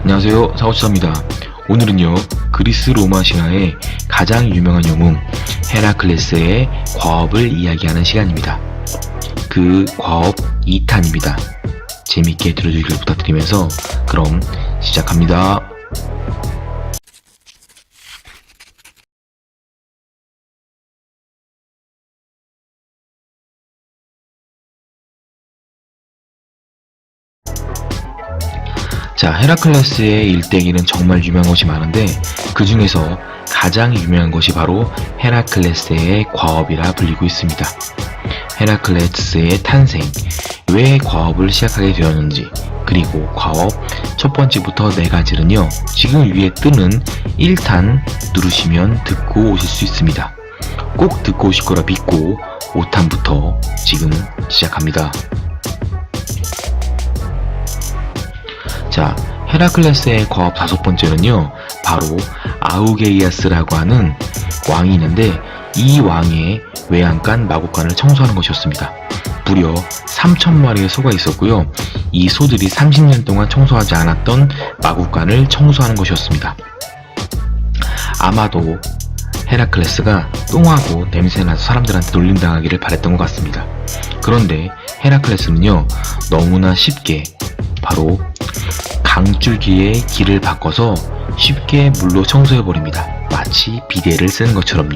안녕하세요, 사고치사입니다. 오늘은요, 그리스 로마 신화의 가장 유명한 영웅 헤라클레스의 과업을 이야기하는 시간입니다. 그 과업 2탄입니다. 재밌게 들어주기를 부탁드리면서 그럼 시작합니다. 자, 헤라클레스의 일대기는 정말 유명한 것이 많은데 그 중에서 가장 유명한 것이 바로 헤라클레스의 과업이라 불리고 있습니다. 헤라클레스의 탄생, 왜 과업을 시작하게 되었는지, 그리고 과업 첫 번째부터 네 가지는요, 지금 위에 뜨는 1탄 누르시면 듣고 오실 수 있습니다. 꼭 듣고 오실 거라 믿고 5탄부터 지금 시작합니다. 자, 헤라클레스의 과업 다섯 번째는요, 바로 아우게이아스라고 하는 왕이 있는데 이 왕의 외양간 마구간을 청소하는 것이었습니다. 무려 3,000마리의 소가 있었고요. 이 소들이 30년 동안 청소하지 않았던 마구간을 청소하는 것이었습니다. 아마도 헤라클레스가 똥하고 냄새나서 사람들한테 놀림당하기를 바랬던 것 같습니다. 그런데 헤라클레스는요, 너무나 쉽게 바로 강줄기의 길을 바꿔서 쉽게 물로 청소해버립니다. 마치 비데를 쓰는 것처럼요.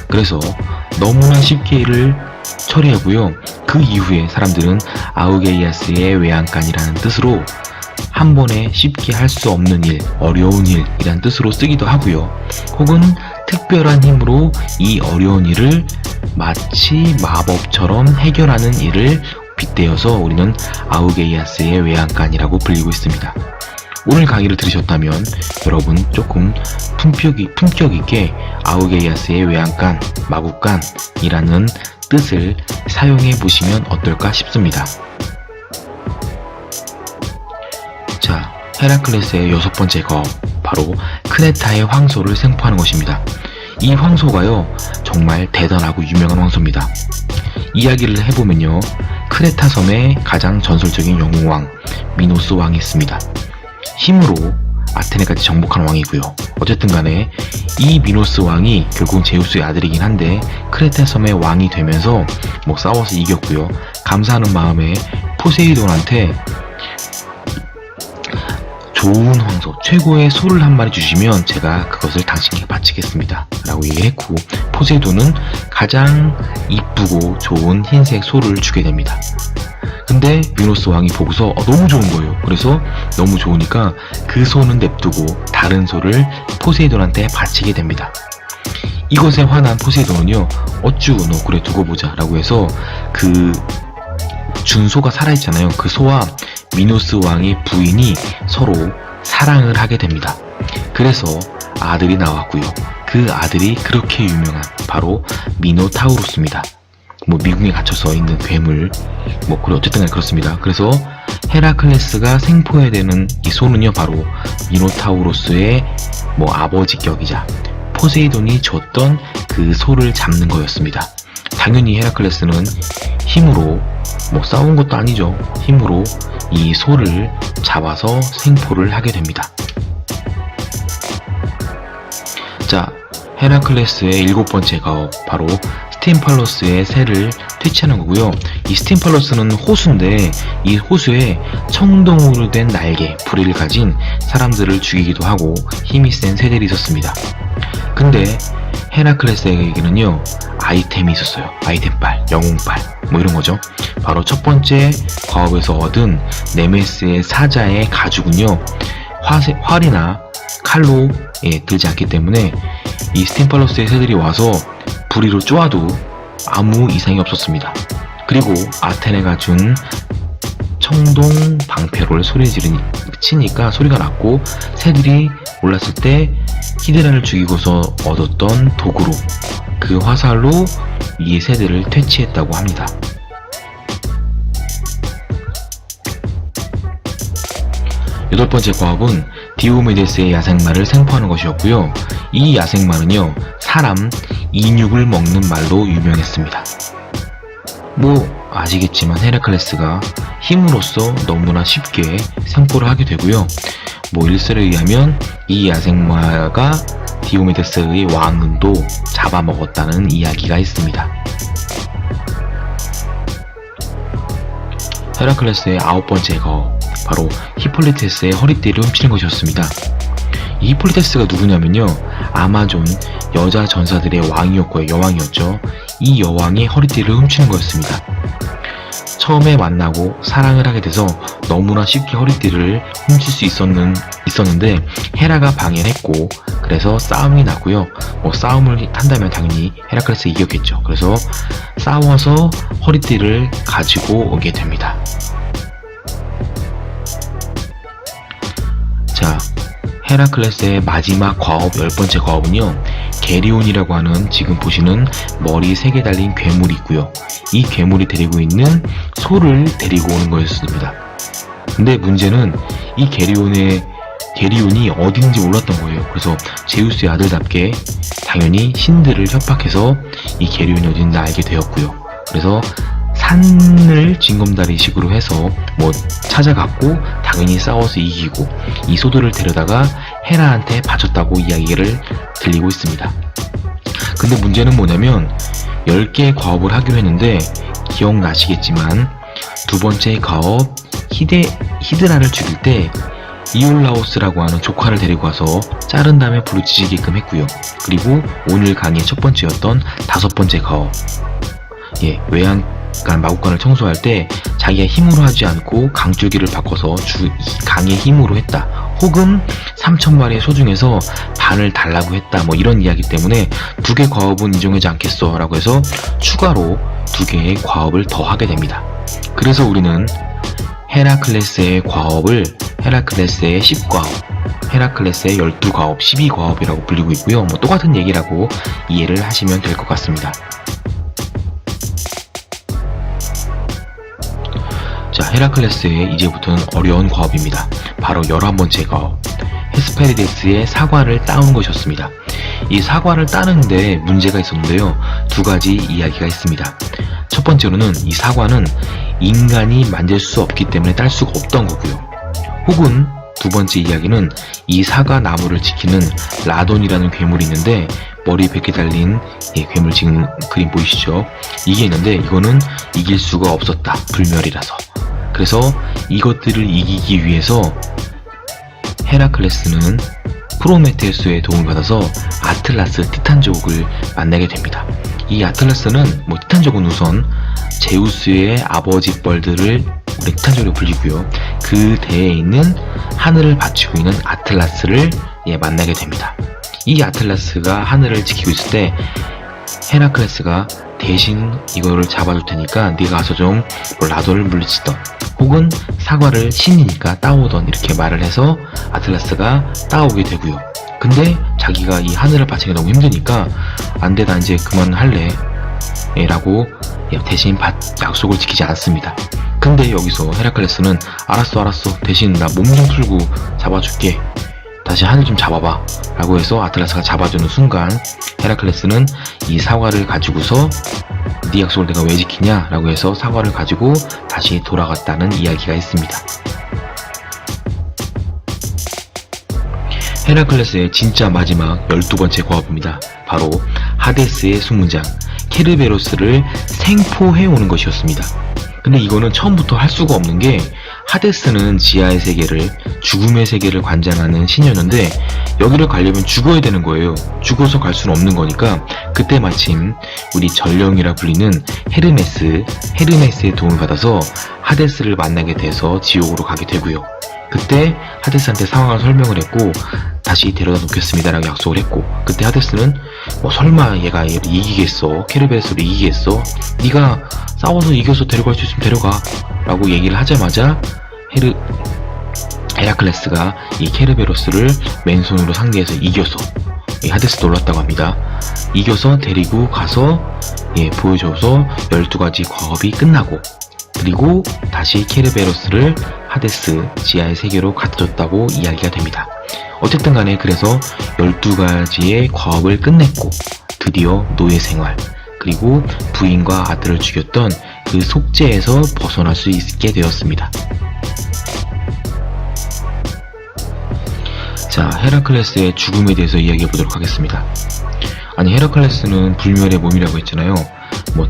그래서 너무나 쉽게 이를 처리하고요. 그 이후에 사람들은 아우게이아스의 외양간이라는 뜻으로 한 번에 쉽게 할 수 없는 일, 어려운 일이란 뜻으로 쓰기도 하고요. 혹은 특별한 힘으로 이 어려운 일을 마치 마법처럼 해결하는 일을 빗대어서 우리는 아우게이아스의 외양간이라고 불리고 있습니다. 오늘 강의를 들으셨다면 여러분 조금 품격 있게 아우게이아스의 외양간, 마구간이라는 뜻을 사용해 보시면 어떨까 싶습니다. 자, 헤라클레스의 여섯 번째 과업, 바로 크레타의 황소를 생포하는 것입니다. 이 황소가요, 정말 대단하고 유명한 황소입니다. 이야기를 해보면요, 크레타 섬의 가장 전설적인 영웅왕 미노스 왕이 있습니다. 힘으로 아테네까지 정복한 왕이고요. 어쨌든 간에 이 미노스 왕이 결국 제우스의 아들이긴 한데 크레타 섬의 왕이 되면서 싸워서 이겼고요. 감사하는 마음에 포세이돈한테 좋은 황소, 최고의 소를 한 마리 주시면 제가 그것을 당신께 바치겠습니다 라고 얘기했고, 포세이돈은 가장 이쁘고 좋은 흰색 소를 주게 됩니다. 근데 미노스 왕이 보고서 너무 좋은 거예요. 그래서 너무 좋으니까 그 소는 냅두고 다른 소를 포세이돈한테 바치게 됩니다. 이것에 화난 포세이돈은요, 어쭈 너 그래 두고 보자 라고 해서 그 준소가 살아있잖아요. 그 소와 미노스 왕의 부인이 서로 사랑을 하게 됩니다. 그래서 아들이 나왔고요. 그 아들이 그렇게 유명한 바로 미노타우로스입니다. 미궁에 갇혀서 있는 괴물, 어쨌든 그렇습니다. 그래서 헤라클레스가 생포해야 되는 이 소는요, 바로 미노타우로스의 아버지격이자 포세이돈이 줬던 그 소를 잡는 거였습니다. 당연히 헤라클레스는 힘으로, 싸운 것도 아니죠. 힘으로 이 소를 잡아서 생포를 하게 됩니다. 자, 헤라클레스의 일곱 번째 가업, 바로 스팀팔로스의 새를 퇴치하는 거고요. 이 스팀팔로스는 호수인데 이 호수에 청동으로 된 날개, 부리를 가진 사람들을 죽이기도 하고 힘이 센 새들이 있었습니다. 근데 헤라클레스에게는요, 아이템이 있었어요. 아이템빨, 영웅빨, 이런 거죠. 바로 첫 번째 과업에서 얻은 네메스의 사자의 가죽은요, 활이나 칼로 들지 않기 때문에 이 스팀팔로스의 새들이 와서 부리로 쪼아도 아무 이상이 없었습니다. 그리고 아테네가 준 청동 방패로를 치니까 소리가 났고, 새들이 올랐을 때 히드라를 죽이고서 얻었던 도구로, 그 화살로 이 새들을 퇴치했다고 합니다. 여덟 번째 과업은 디오메데스의 야생마를 생포하는 것이었고요. 이 야생마는요, 사람 인육을 먹는 말로 유명했습니다. 아시겠지만 헤라클레스가 힘으로써 너무나 쉽게 생포를 하게 되고요. 일설에 의하면 이 야생마가 디오메데스의 왕은도 잡아먹었다는 이야기가 있습니다. 헤라클레스의 9번째 가업, 바로 히폴리테스의 허리띠를 훔치는 것이었습니다. 이 히폴리테스가 누구냐면요, 아마존 여자 전사들의 왕이었고요, 여왕이었죠. 이 여왕의 허리띠를 훔치는 거였습니다. 처음에 만나고 사랑을 하게 돼서 너무나 쉽게 허리띠를 훔칠 수 있었는데 헤라가 방해했고, 그래서 싸움이 났고요. 싸움을 한다면 당연히 헤라클레스 이겼겠죠. 그래서 싸워서 허리띠를 가지고 오게 됩니다. 자, 헤라클레스의 마지막 과업, 10번째 과업은요, 게리온이라고 하는 지금 보시는 머리 3개 달린 괴물이 있고요. 이 괴물이 데리고 있는 소를 데리고 오는 거였습니다. 근데 문제는 이 게리온이 어딘지 몰랐던 거예요. 그래서 제우스의 아들답게 당연히 신들을 협박해서 이 게리온이 어딘지 알게 되었고요. 그래서 산을 징검다리식으로 해서 찾아갔고, 당연히 싸워서 이기고 이 소들을 데려다가 헤라한테 바쳤다고 이야기를 들리고 있습니다. 근데 문제는 뭐냐면 10개의 과업을 하기로 했는데, 기억나시겠지만 두 번째 과업 히드라를 죽일 때 이올라오스라고 하는 조카를 데리고 와서 자른 다음에 부르짖게끔 했고요. 그리고 오늘 강의의 첫 번째였던 5번째 과업, 외양간 마구간을 청소할 때 자기가 힘으로 하지 않고 강줄기를 바꿔서 강의 힘으로 했다, 혹은 3,000마리의 소 중에서 반을 달라고 했다, 이런 이야기 때문에 2개 과업은 인정하지 않겠어 라고 해서 추가로 2개의 과업을 더 하게 됩니다. 그래서 우리는 헤라클레스의 과업을 헤라클레스의 10과업, 헤라클레스의 12과업, 12과업이라고 불리고 있고요. 똑같은 얘기라고 이해를 하시면 될 것 같습니다. 자, 헤라클레스의 이제부터는 어려운 과업입니다. 바로 11번째 과업, 헤스페리데스의 사과를 따온 것이었습니다. 이 사과를 따는데 문제가 있었는데요, 2가지 이야기가 있습니다. 첫 번째로는 이 사과는 인간이 만질 수 없기 때문에 딸 수가 없던 거고요. 혹은 두 번째 이야기는 이 사과 나무를 지키는 라돈이라는 괴물이 있는데, 머리 100개 달린 괴물 지금 그림 보이시죠? 이게 있는데 이거는 이길 수가 없었다, 불멸이라서. 그래서 이것들을 이기기 위해서 헤라클레스는 프로메테우스의 도움을 받아서 아틀라스 티탄족을 만나게 됩니다. 이 아틀라스는 티탄족은 우선 제우스의 아버지 뻘들을 우리 티탄족으로 불리고요. 그 대에 있는 하늘을 받치고 있는 아틀라스를 만나게 됩니다. 이 아틀라스가 하늘을 지키고 있을 때 헤라클레스가 대신 이거를 잡아줄 테니까 네가 가서 좀 라돈을 물리치던, 혹은 사과를 신이니까 따오던, 이렇게 말을 해서 아틀라스가 따오게 되고요. 근데 자기가 이 하늘을 받치기 너무 힘드니까 안돼, 나 이제 그만할래 라고 대신 약속을 지키지 않습니다. 근데 여기서 헤라클레스는 알았어, 대신 나 몸 좀 풀고 잡아줄게, 다시 하늘 좀 잡아봐 라고 해서 아틀라스가 잡아주는 순간 헤라클레스는 이 사과를 가지고서 네 약속을 내가 왜 지키냐 라고 해서 사과를 가지고 다시 돌아갔다는 이야기가 있습니다. 헤라클레스의 진짜 마지막 12번째 과업입니다. 바로 하데스의 수문장, 케르베로스를 생포해오는 것이었습니다. 근데 이거는 처음부터 할 수가 없는 게, 하데스는 지하의 세계를, 죽음의 세계를 관장하는 신이었는데 여기를 가려면 죽어야 되는 거예요. 죽어서 갈 수는 없는 거니까 그때 마침 우리 전령이라 불리는 헤르메스의 도움을 받아서 하데스를 만나게 돼서 지옥으로 가게 되고요. 그때 하데스한테 상황을 설명을 했고 다시 데려다 놓겠습니다 라고 약속을 했고, 그때 하데스는 설마 얘가 얘를 이기겠어, 케르베로스를 이기겠어, 네가 싸워서 이겨서 데려갈 수 있으면 데려가 라고 얘기를 하자마자 헤라클레스가 이 케르베로스를 맨손으로 상대해서 이겨서, 하데스 놀랐다고 합니다. 이겨서 데리고 가서 보여줘서 12가지 과업이 끝나고, 그리고 다시 케르베로스를 하데스 지하의 세계로 갖다 줬다고 이야기가 됩니다. 어쨌든 간에 그래서 12가지의 과업을 끝냈고 드디어 노예 생활, 그리고 부인과 아들을 죽였던 그 속죄에서 벗어날 수 있게 되었습니다. 자, 헤라클레스의 죽음에 대해서 이야기해 보도록 하겠습니다. 아니, 헤라클레스는 불멸의 몸이라고 했잖아요.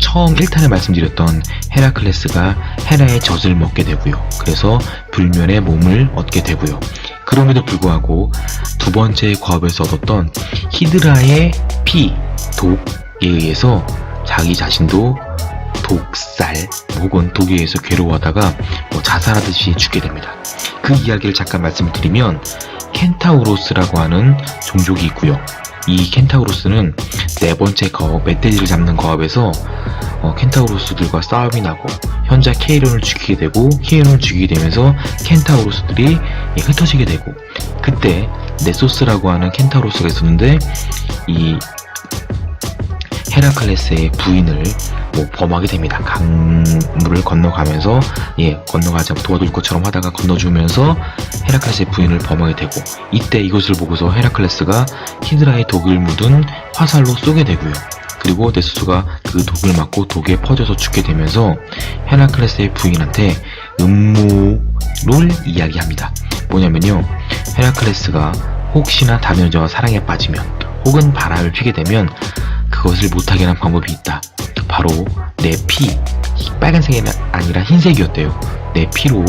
처음 1탄에 말씀드렸던 헤라클레스가 헤라의 젖을 먹게 되고요. 그래서 불멸의 몸을 얻게 되고요. 그럼에도 불구하고 두 번째 과업에서 얻었던 히드라의 피, 독에 의해서 자기 자신도 독살 혹은 독에 의해서 괴로워하다가 자살하듯이 죽게 됩니다. 그 이야기를 잠깐 말씀을 드리면 켄타우로스라고 하는 종족이 있고요. 이 켄타우로스는 네 번째 거업, 멧돼지를 잡는 거업에서 켄타우로스들과 싸움이 나고 현자 케이론을 죽이게 되고, 케이론을 죽이게 되면서 켄타우로스들이 흩어지게 되고, 그때 네소스라고 하는 켄타우로스가 있었는데 이 헤라클레스의 부인을 범하게 됩니다. 강물을 건너가면서 건너가지 않고 도와줄 것처럼 하다가 건너주면서 헤라클레스의 부인을 범하게 되고, 이때 이것을 보고서 헤라클레스가 히드라의 독을 묻은 화살로 쏘게 되고요. 그리고 네소스가 그 독을 맞고 독에 퍼져서 죽게 되면서 헤라클레스의 부인한테 음모를 이야기합니다. 뭐냐면요, 헤라클레스가 혹시나 다른 여자와 사랑에 빠지면 혹은 바람을 피게 되면 그것을 못하게 하는 방법이 있다. 바로 내 피, 빨간색이 아니라 흰색이었대요. 내 피로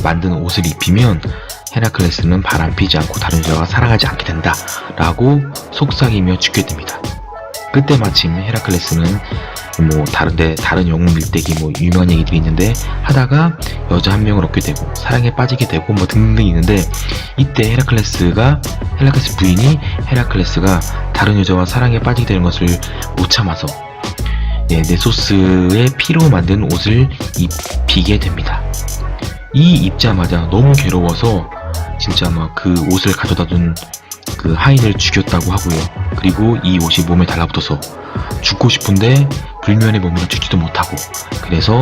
만든 옷을 입히면 헤라클레스는 바람 피지 않고 다른 여자와 사랑하지 않게 된다 라고 속삭이며 죽게 됩니다. 그때 마침 헤라클레스는 다른 영웅 밀대기 유명한 얘기들이 있는데 하다가 여자 한 명을 얻게 되고 사랑에 빠지게 되고 등등 있는데, 이때 헤라클레스 부인이 헤라클레스가 다른 여자와 사랑에 빠지게 되는 것을 못 참아서 네소스의 피로 만든 옷을 입히게 됩니다. 이 입자마자 너무 괴로워서 진짜 그 옷을 가져다 둔 그 하인을 죽였다고 하고요. 그리고 이 옷이 몸에 달라붙어서 죽고 싶은데 불면의 몸이라 죽지도 못하고, 그래서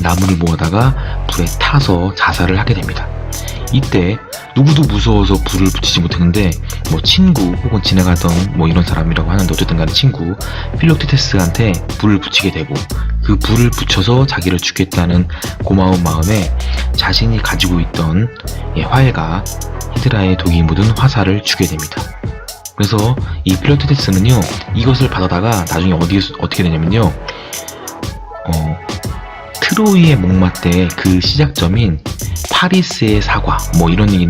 나무를 모아다가 불에 타서 자살을 하게 됩니다. 이때 누구도 무서워서 불을 붙이지 못했는데 친구 혹은 지나가던 이런 사람이라고 하는데 어쨌든 간에 친구 필록테테스한테 불을 붙이게 되고, 그 불을 붙여서 자기를 죽겠다는 고마운 마음에 자신이 가지고 있던 활과 히드라의 독이 묻은 화살을 주게 됩니다. 그래서 이 필록테테스는요, 이것을 받아다가 나중에 어떻게 되냐면요, 트로이의 목마 때 그 시작점인 파리스의 사과 이런 얘기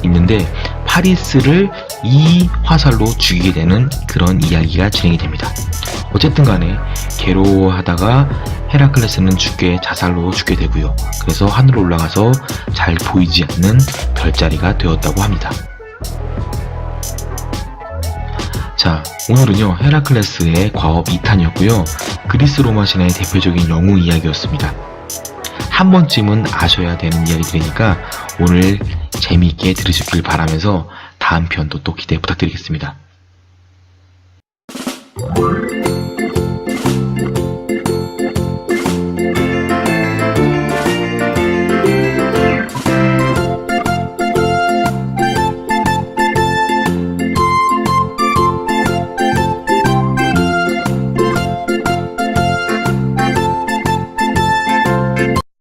있는데 파리스를 이 화살로 죽이게 되는 그런 이야기가 진행이 됩니다. 어쨌든 간에 괴로워하다가 헤라클레스는 자살로 죽게 되고요. 그래서 하늘로 올라가서 잘 보이지 않는 별자리가 되었다고 합니다. 자, 오늘은요, 헤라클레스의 과업 2탄이었고요. 그리스 로마 신화의 대표적인 영웅 이야기였습니다. 한 번쯤은 아셔야 되는 이야기들이니까 오늘 재미있게 들으셨길 바라면서 다음 편도 또 기대 부탁드리겠습니다.